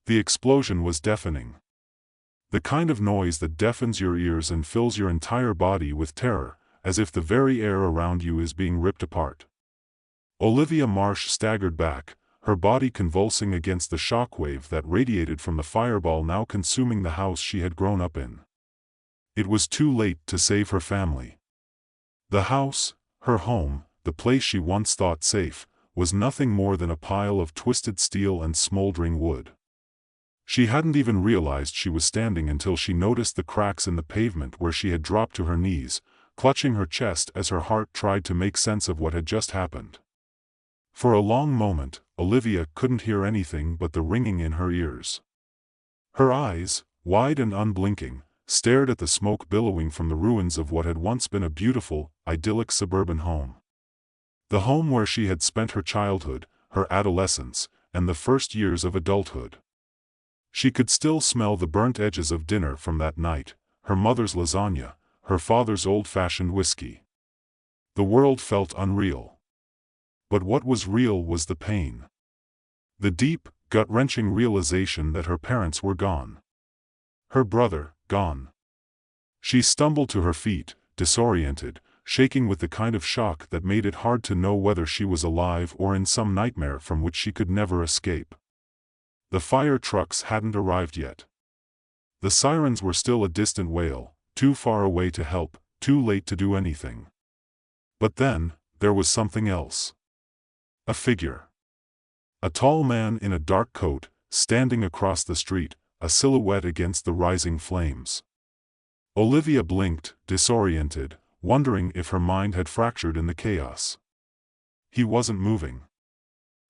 The explosion was deafening. The kind of noise that deafens your ears and fills your entire body with terror, as if the very air around you is being ripped apart. Olivia Marsh staggered back, her body convulsing against the shockwave that radiated from the fireball now consuming the house she had grown up in. It was too late to save her family. The house, her home, the place she once thought safe, was nothing more than a pile of twisted steel and smoldering wood. She hadn't even realized she was standing until she noticed the cracks in the pavement where she had dropped to her knees, clutching her chest as her heart tried to make sense of what had just happened. For a long moment, Olivia couldn't hear anything but the ringing in her ears. Her eyes, wide and unblinking, stared at the smoke billowing from the ruins of what had once been a beautiful, idyllic suburban home. The home where she had spent her childhood, her adolescence, and the first years of adulthood. She could still smell the burnt edges of dinner from that night, her mother's lasagna, her father's old-fashioned whiskey. The world felt unreal. But what was real was the pain. The deep, gut-wrenching realization that her parents were gone. Her brother, gone. She stumbled to her feet, disoriented, shaking with the kind of shock that made it hard to know whether she was alive or in some nightmare from which she could never escape. The fire trucks hadn't arrived yet. The sirens were still a distant wail, too far away to help, too late to do anything. But then, there was something else. A figure. A tall man in a dark coat, standing across the street, a silhouette against the rising flames. Olivia blinked, disoriented, wondering if her mind had fractured in the chaos. He wasn't moving.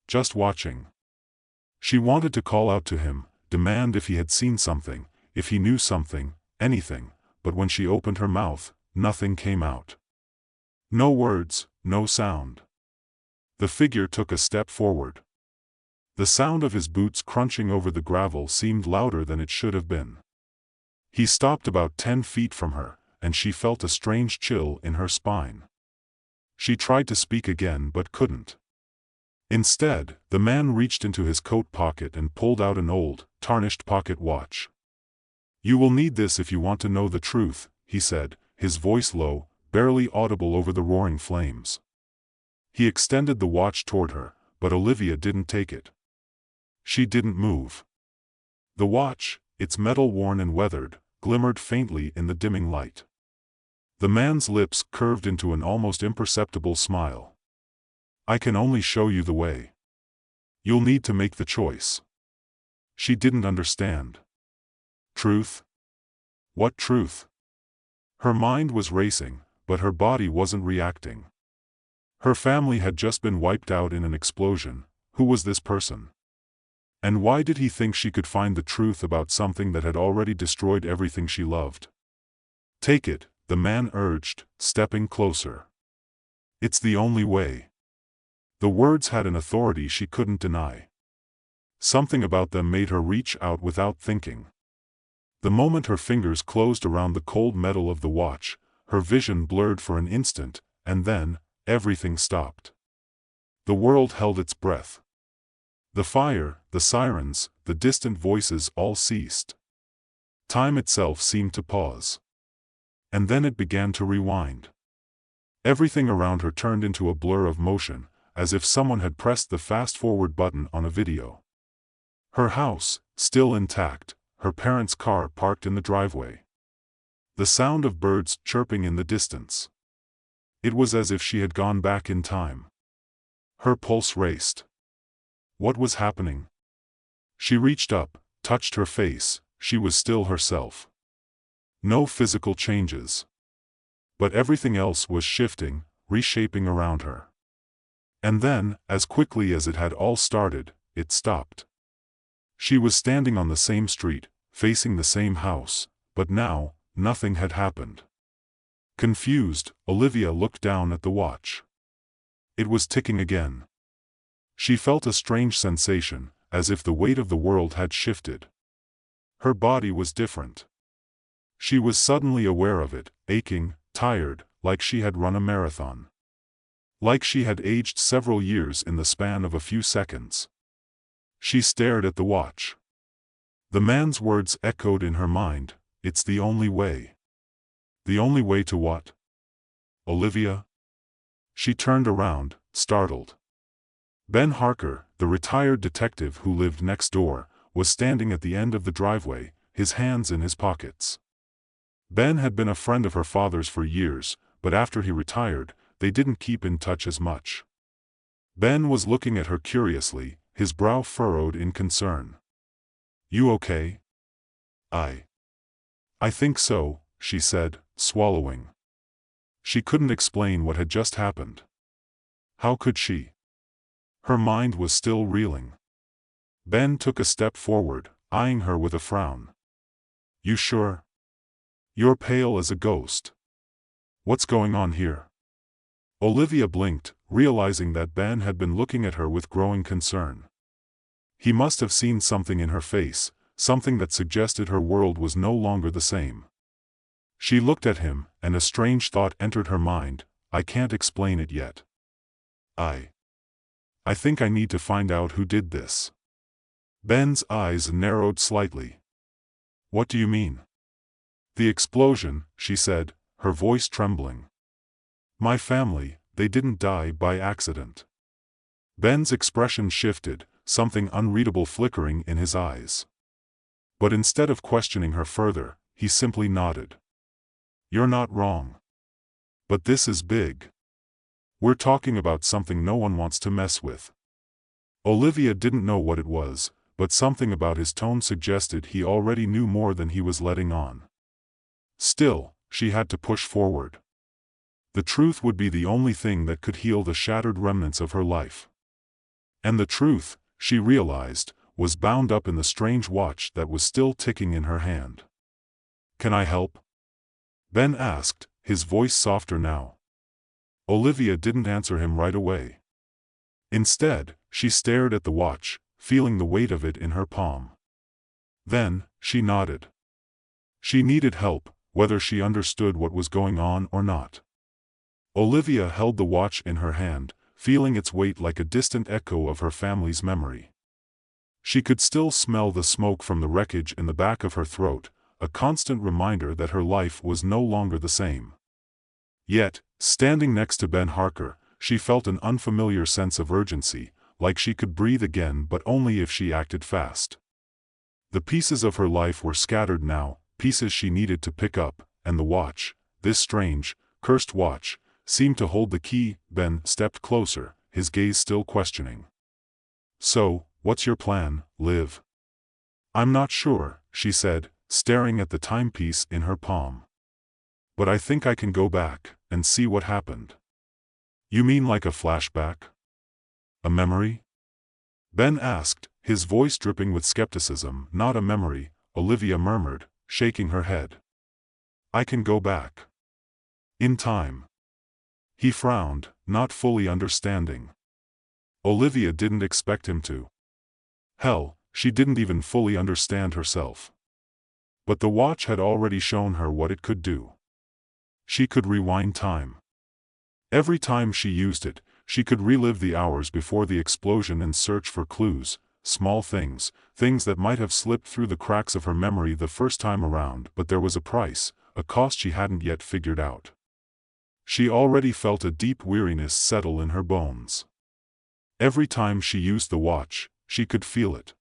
Just watching. She wanted to call out to him, demand if he had seen something, if he knew something, anything, but when she opened her mouth, nothing came out. No words, no sound. The figure took a step forward. The sound of his boots crunching over the gravel seemed louder than it should have been. He stopped about 10 feet from her, and she felt a strange chill in her spine. She tried to speak again but couldn't. Instead, the man reached into his coat pocket and pulled out an old, tarnished pocket watch. "You will need this if you want to know the truth," he said, his voice low, barely audible over the roaring flames. He extended the watch toward her, but Olivia didn't take it. She didn't move. The watch, its metal worn and weathered, glimmered faintly in the dimming light. The man's lips curved into an almost imperceptible smile. "I can only show you the way. You'll need to make the choice." She didn't understand. Truth? What truth? Her mind was racing, but her body wasn't reacting. Her family had just been wiped out in an explosion. Who was this person? And why did he think she could find the truth about something that had already destroyed everything she loved? "Take it," the man urged, stepping closer. "It's the only way." The words had an authority she couldn't deny. Something about them made her reach out without thinking. The moment her fingers closed around the cold metal of the watch, her vision blurred for an instant, and then, everything stopped. The world held its breath. The fire, the sirens, the distant voices all ceased. Time itself seemed to pause. And then it began to rewind. Everything around her turned into a blur of motion, as if someone had pressed the fast-forward button on a video. Her house, still intact, her parents' car parked in the driveway. The sound of birds chirping in the distance. It was as if she had gone back in time. Her pulse raced. What was happening? She reached up, touched her face. She was still herself. No physical changes. But everything else was shifting, reshaping around her. And then, as quickly as it had all started, it stopped. She was standing on the same street, facing the same house, but now, nothing had happened. Confused, Olivia looked down at the watch. It was ticking again. She felt a strange sensation, as if the weight of the world had shifted. Her body was different. She was suddenly aware of it, aching, tired, like she had run a marathon. Like she had aged several years in the span of a few seconds. She stared at the watch. The man's words echoed in her mind. It's the only way. The only way to what? Olivia? She turned around, startled. Ben Harker, the retired detective who lived next door, was standing at the end of the driveway, his hands in his pockets. Ben had been a friend of her father's for years, but after he retired, they didn't keep in touch as much. Ben was looking at her curiously, his brow furrowed in concern. You okay? I think so, she said, swallowing. She couldn't explain what had just happened. How could she? Her mind was still reeling. Ben took a step forward, eyeing her with a frown. You sure? You're pale as a ghost. What's going on here? Olivia blinked, realizing that Ben had been looking at her with growing concern. He must have seen something in her face, something that suggested her world was no longer the same. She looked at him, and a strange thought entered her mind. I can't explain it yet. I think I need to find out who did this. Ben's eyes narrowed slightly. What do you mean? The explosion, she said, her voice trembling. My family, they didn't die by accident. Ben's expression shifted, something unreadable flickering in his eyes. But instead of questioning her further, he simply nodded. You're not wrong. But this is big. We're talking about something no one wants to mess with. Olivia didn't know what it was, but something about his tone suggested he already knew more than he was letting on. Still, she had to push forward. The truth would be the only thing that could heal the shattered remnants of her life. And the truth, she realized, was bound up in the strange watch that was still ticking in her hand. Can I help? Ben asked, his voice softer now. Olivia didn't answer him right away. Instead, she stared at the watch, feeling the weight of it in her palm. Then, she nodded. She needed help, whether she understood what was going on or not. Olivia held the watch in her hand, feeling its weight like a distant echo of her family's memory. She could still smell the smoke from the wreckage in the back of her throat, a constant reminder that her life was no longer the same. Yet, standing next to Ben Harker, she felt an unfamiliar sense of urgency, like she could breathe again but only if she acted fast. The pieces of her life were scattered now, pieces she needed to pick up, and the watch, this strange, cursed watch, seemed to hold the key. Ben stepped closer, his gaze still questioning. So, what's your plan, Liv? I'm not sure, she said, staring at the timepiece in her palm. But I think I can go back, and see what happened. You mean like a flashback? A memory? Ben asked, his voice dripping with skepticism. Not a memory, Olivia murmured, shaking her head. I can go back. In time. He frowned, not fully understanding. Olivia didn't expect him to. Hell, she didn't even fully understand herself. But the watch had already shown her what it could do. She could rewind time. Every time she used it, she could relive the hours before the explosion and search for clues, small things, things that might have slipped through the cracks of her memory the first time around. But there was a price, a cost she hadn't yet figured out. She already felt a deep weariness settle in her bones. Every time she used the watch, she could feel it.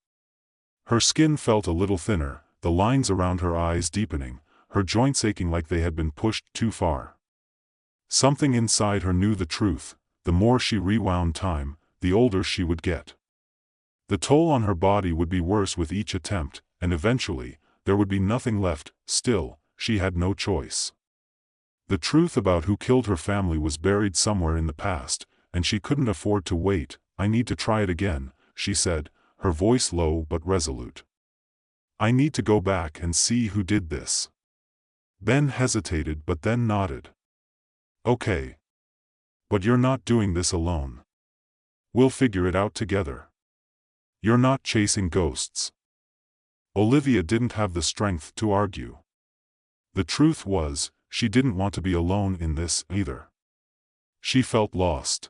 Her skin felt a little thinner, the lines around her eyes deepening, her joints aching like they had been pushed too far. Something inside her knew the truth: the more she rewound time, the older she would get. The toll on her body would be worse with each attempt, and eventually, there would be nothing left. Still, she had no choice. The truth about who killed her family was buried somewhere in the past, and she couldn't afford to wait. I need to try it again, she said, her voice low but resolute. I need to go back and see who did this. Ben hesitated but then nodded. Okay. But you're not doing this alone. We'll figure it out together. You're not chasing ghosts. Olivia didn't have the strength to argue. The truth was, she didn't want to be alone in this either. She felt lost.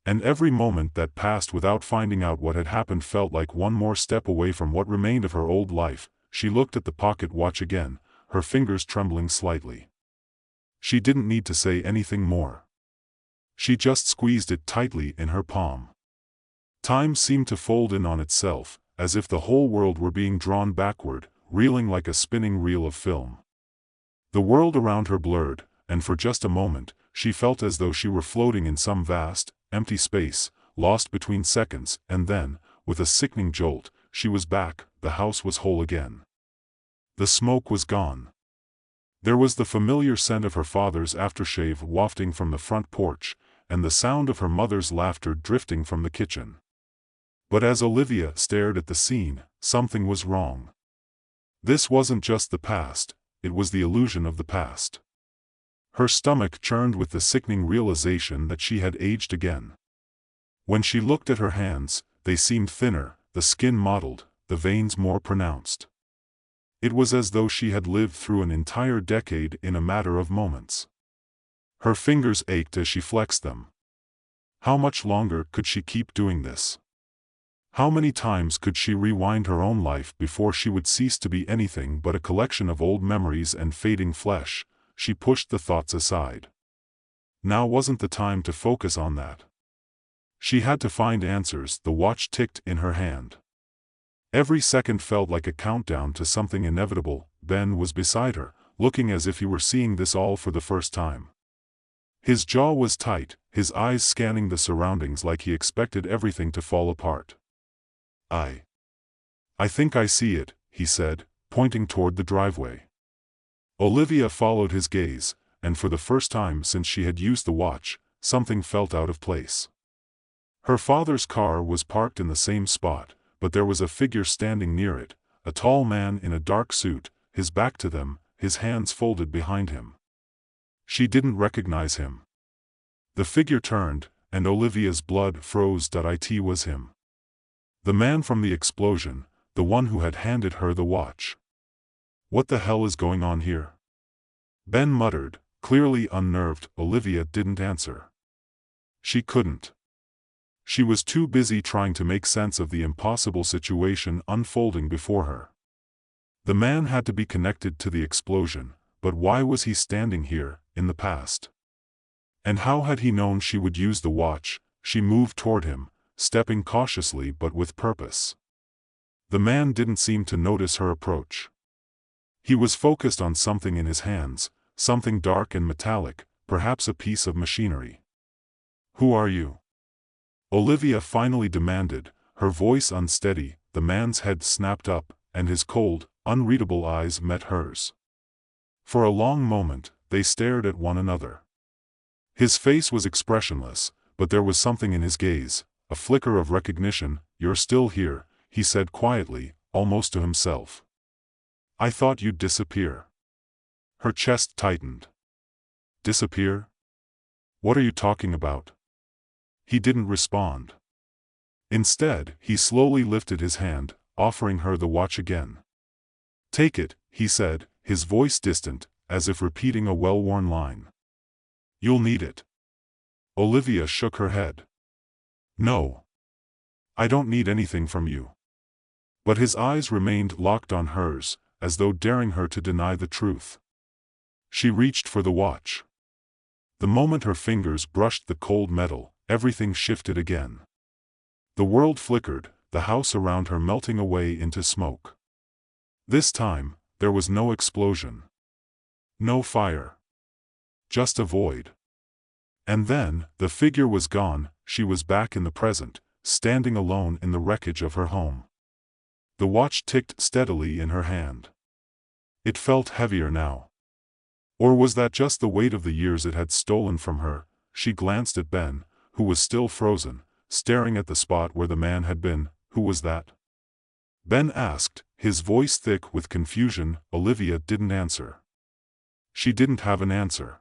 And every moment that passed without finding out what had happened felt like one more step away from what remained of her old life. She looked at the pocket watch again, her fingers trembling slightly. She didn't need to say anything more. She just squeezed it tightly in her palm. Time seemed to fold in on itself, as if the whole world were being drawn backward, reeling like a spinning reel of film. The world around her blurred, and for just a moment, she felt as though she were floating in some vast, empty space, lost between seconds, and then, with a sickening jolt, she was back. The house was whole again. The smoke was gone. There was the familiar scent of her father's aftershave wafting from the front porch, and the sound of her mother's laughter drifting from the kitchen. But as Olivia stared at the scene, something was wrong. This wasn't just the past, it was the illusion of the past. Her stomach churned with the sickening realization that she had aged again. When she looked at her hands, they seemed thinner, the skin mottled, the veins more pronounced. It was as though she had lived through an entire decade in a matter of moments. Her fingers ached as she flexed them. How much longer could she keep doing this? How many times could she rewind her own life before she would cease to be anything but a collection of old memories and fading flesh? She pushed the thoughts aside. Now wasn't the time to focus on that. She had to find answers. The watch ticked in her hand. Every second felt like a countdown to something inevitable. Ben was beside her, looking as if he were seeing this all for the first time. His jaw was tight, his eyes scanning the surroundings like he expected everything to fall apart. I think I see it, he said, pointing toward the driveway. Olivia followed his gaze, and for the first time since she had used the watch, something felt out of place. Her father's car was parked in the same spot, but there was a figure standing near it, a tall man in a dark suit, his back to them, his hands folded behind him. She didn't recognize him. The figure turned, and Olivia's blood froze. It was him. The man from the explosion, the one who had handed her the watch. What the hell is going on here? Ben muttered, clearly unnerved. Olivia didn't answer. She couldn't. She was too busy trying to make sense of the impossible situation unfolding before her. The man had to be connected to the explosion, but why was he standing here, in the past? And how had he known she would use the watch? She moved toward him, stepping cautiously but with purpose. The man didn't seem to notice her approach. He was focused on something in his hands, something dark and metallic, perhaps a piece of machinery. Who are you? Olivia finally demanded, her voice unsteady. The man's head snapped up, and his cold, unreadable eyes met hers. For a long moment, they stared at one another. His face was expressionless, but there was something in his gaze, a flicker of recognition. You're still here, he said quietly, almost to himself. I thought you'd disappear. Her chest tightened. Disappear? What are you talking about? He didn't respond. Instead, he slowly lifted his hand, offering her the watch again. Take it, he said, his voice distant, as if repeating a well-worn line. You'll need it. Olivia shook her head. No. I don't need anything from you. But his eyes remained locked on hers, as though daring her to deny the truth. She reached for the watch. The moment her fingers brushed the cold metal, everything shifted again. The world flickered, the house around her melting away into smoke. This time, there was no explosion. No fire. Just a void. And then, the figure was gone. She was back in the present, standing alone in the wreckage of her home. The watch ticked steadily in her hand. It felt heavier now. Or was that just the weight of the years it had stolen from her? She glanced at Ben, who was still frozen, staring at the spot where the man had been. Who was that? Ben asked, his voice thick with confusion. Olivia didn't answer. She didn't have an answer.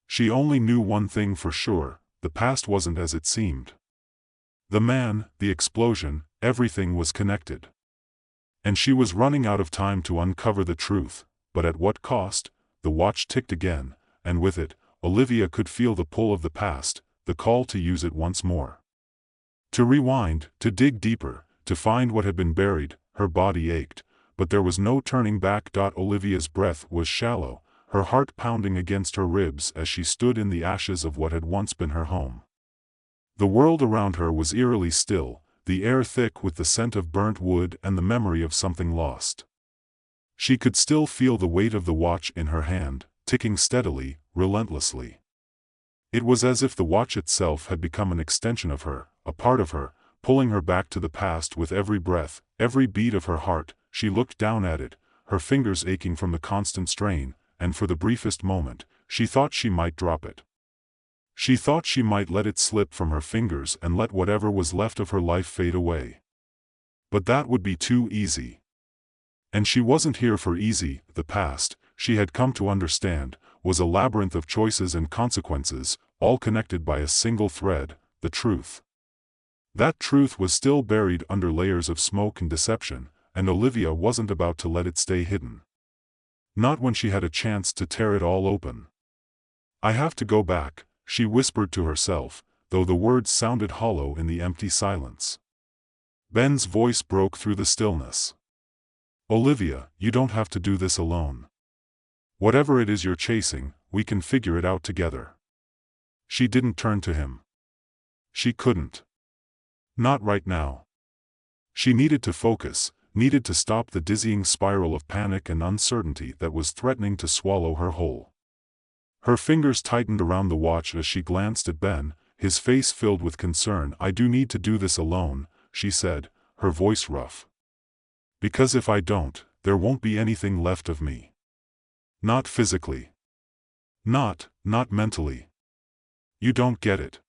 She only knew one thing for sure, the past wasn't as it seemed. The man, the explosion, everything was connected. And she was running out of time to uncover the truth, but at what cost? The watch ticked again, and with it, Olivia could feel the pull of the past, the call to use it once more. To rewind, to dig deeper, to find what had been buried. Her body ached, but there was no turning back. Olivia's breath was shallow, her heart pounding against her ribs as she stood in the ashes of what had once been her home. The world around her was eerily still, the air thick with the scent of burnt wood and the memory of something lost. She could still feel the weight of the watch in her hand, ticking steadily, relentlessly. It was as if the watch itself had become an extension of her, a part of her, pulling her back to the past with every breath, every beat of her heart. She looked down at it, her fingers aching from the constant strain, and for the briefest moment, she thought she might drop it. She thought she might let it slip from her fingers and let whatever was left of her life fade away. But that would be too easy. And she wasn't here for easy. The past, she had come to understand, was a labyrinth of choices and consequences, all connected by a single thread, the truth. That truth was still buried under layers of smoke and deception, and Olivia wasn't about to let it stay hidden. Not when she had a chance to tear it all open. "I have to go back," she whispered to herself, though the words sounded hollow in the empty silence. Ben's voice broke through the stillness. "Olivia, you don't have to do this alone. Whatever it is you're chasing, we can figure it out together." She didn't turn to him. She couldn't. Not right now. She needed to focus, needed to stop the dizzying spiral of panic and uncertainty that was threatening to swallow her whole. Her fingers tightened around the watch as she glanced at Ben, his face filled with concern. "I do need to do this alone," she said, her voice rough. "Because if I don't, there won't be anything left of me. Not physically. Not mentally. You don't get it.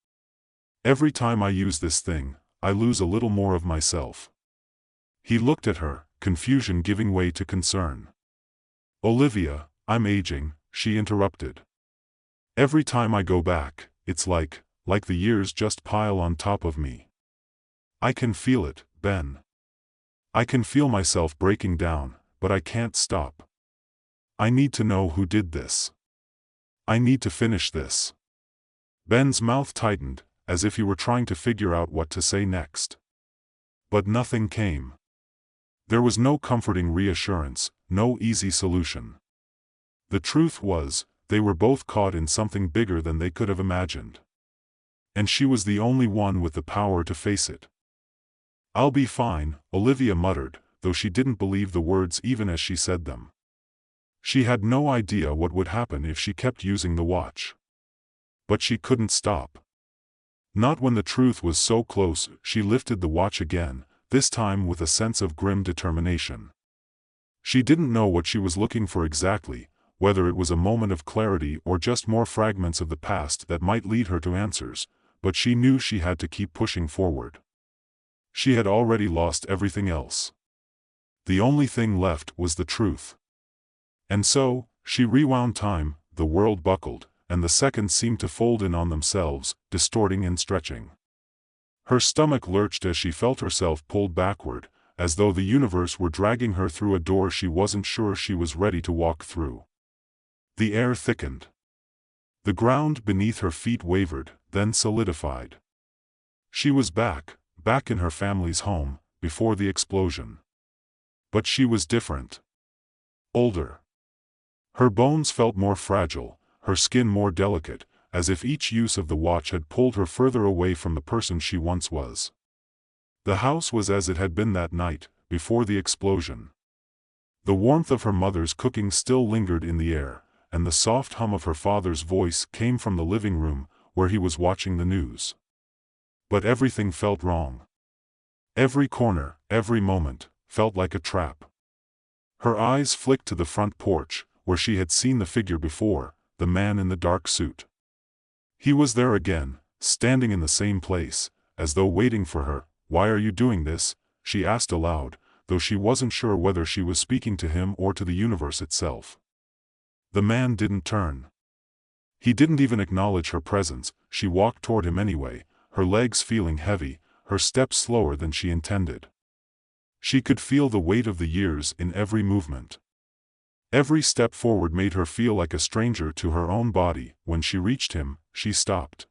Every time I use this thing, I lose a little more of myself." He looked at her, confusion giving way to concern. "Olivia, I'm aging," she interrupted. "Every time I go back, it's like the years just pile on top of me. I can feel it, Ben. I can feel myself breaking down, but I can't stop. I need to know who did this. I need to finish this." Ben's mouth tightened, as if he were trying to figure out what to say next. But nothing came. There was no comforting reassurance, no easy solution. The truth was, they were both caught in something bigger than they could have imagined. And she was the only one with the power to face it. "I'll be fine," Olivia muttered, though she didn't believe the words even as she said them. She had no idea what would happen if she kept using the watch. But she couldn't stop. Not when the truth was so close. She lifted the watch again, this time with a sense of grim determination. She didn't know what she was looking for exactly, whether it was a moment of clarity or just more fragments of the past that might lead her to answers, but she knew she had to keep pushing forward. She had already lost everything else. The only thing left was the truth. And so, she rewound time. The world buckled, and the seconds seemed to fold in on themselves, distorting and stretching. Her stomach lurched as she felt herself pulled backward, as though the universe were dragging her through a door she wasn't sure she was ready to walk through. The air thickened. The ground beneath her feet wavered, then solidified. She was back in her family's home, before the explosion. But she was different. Older. Her bones felt more fragile, her skin more delicate, as if each use of the watch had pulled her further away from the person she once was. The house was as it had been that night, before the explosion. The warmth of her mother's cooking still lingered in the air, and the soft hum of her father's voice came from the living room, where he was watching the news. But everything felt wrong. Every corner, every moment, felt like a trap. Her eyes flicked to the front porch, where she had seen the figure before, the man in the dark suit. He was there again, standing in the same place, as though waiting for her. "Why are you doing this?" she asked aloud, though she wasn't sure whether she was speaking to him or to the universe itself. The man didn't turn. He didn't even acknowledge her presence. She walked toward him anyway, her legs feeling heavy, her steps slower than she intended. She could feel the weight of the years in every movement. Every step forward made her feel like a stranger to her own body. When she reached him, she stopped.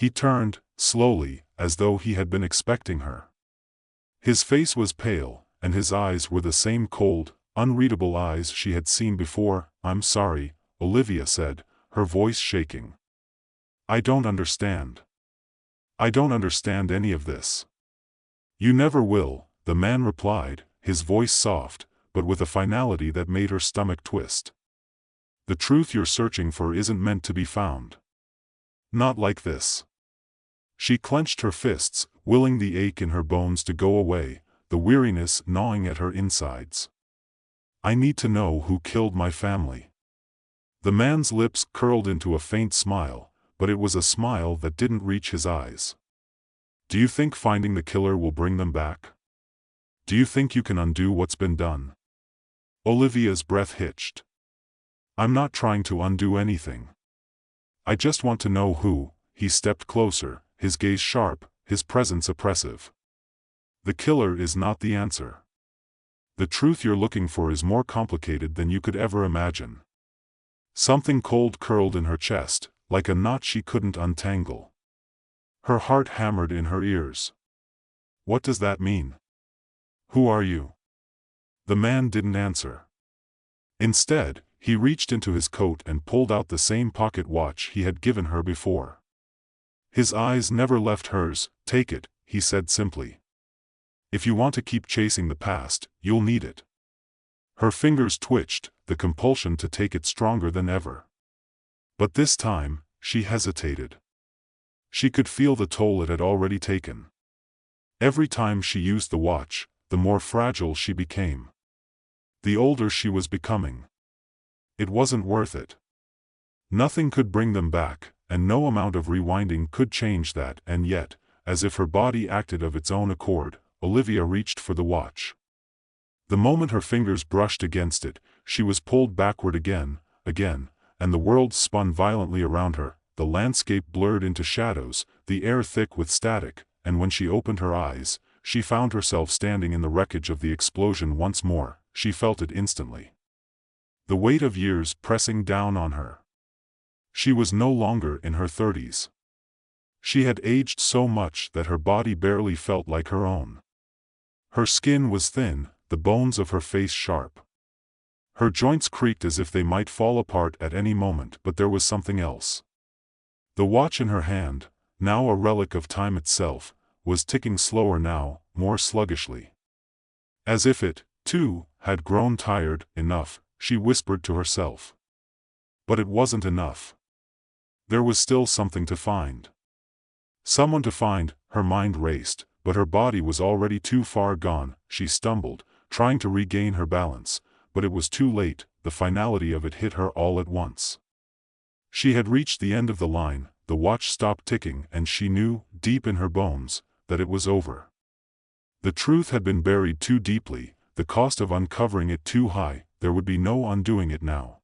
He turned, slowly, as though he had been expecting her. His face was pale, and his eyes were the same cold, unreadable eyes she had seen before. "I'm sorry," Olivia said, her voice shaking. "I don't understand. I don't understand any of this." "You never will," the man replied, his voice soft, but with a finality that made her stomach twist. "The truth you're searching for isn't meant to be found. Not like this." She clenched her fists, willing the ache in her bones to go away, the weariness gnawing at her insides. "I need to know who killed my family." The man's lips curled into a faint smile, but it was a smile that didn't reach his eyes. "Do you think finding the killer will bring them back? Do you think you can undo what's been done?" Olivia's breath hitched. "I'm not trying to undo anything. I just want to know who." He stepped closer, his gaze sharp, his presence oppressive. "The killer is not the answer. The truth you're looking for is more complicated than you could ever imagine." Something cold curled in her chest, like a knot she couldn't untangle. Her heart hammered in her ears. "What does that mean? Who are you?" The man didn't answer. Instead, he reached into his coat and pulled out the same pocket watch he had given her before. His eyes never left hers. "Take it," he said simply. "If you want to keep chasing the past, you'll need it." Her fingers twitched, the compulsion to take it stronger than ever. But this time, she hesitated. She could feel the toll it had already taken. Every time she used the watch, the more fragile she became. The older she was becoming. It wasn't worth it. Nothing could bring them back, and no amount of rewinding could change that. And yet, as if her body acted of its own accord, Olivia reached for the watch. The moment her fingers brushed against it, she was pulled backward again, and the world spun violently around her, the landscape blurred into shadows, the air thick with static, and when she opened her eyes, she found herself standing in the wreckage of the explosion once more. She felt it instantly. The weight of years pressing down on her. She was no longer in her 30s. She had aged so much that her body barely felt like her own. Her skin was thin, the bones of her face sharp. Her joints creaked as if they might fall apart at any moment, but there was something else. The watch in her hand, now a relic of time itself, was ticking slower now, more sluggishly. As if it, too, had grown tired. "Enough," she whispered to herself. But it wasn't enough. There was still something to find. Someone to find. Her mind raced, but her body was already too far gone. She stumbled, trying to regain her balance, but it was too late. The finality of it hit her all at once. She had reached the end of the line, the watch stopped ticking, and she knew, deep in her bones, that it was over. The truth had been buried too deeply, the cost of uncovering it too high. There would be no undoing it now.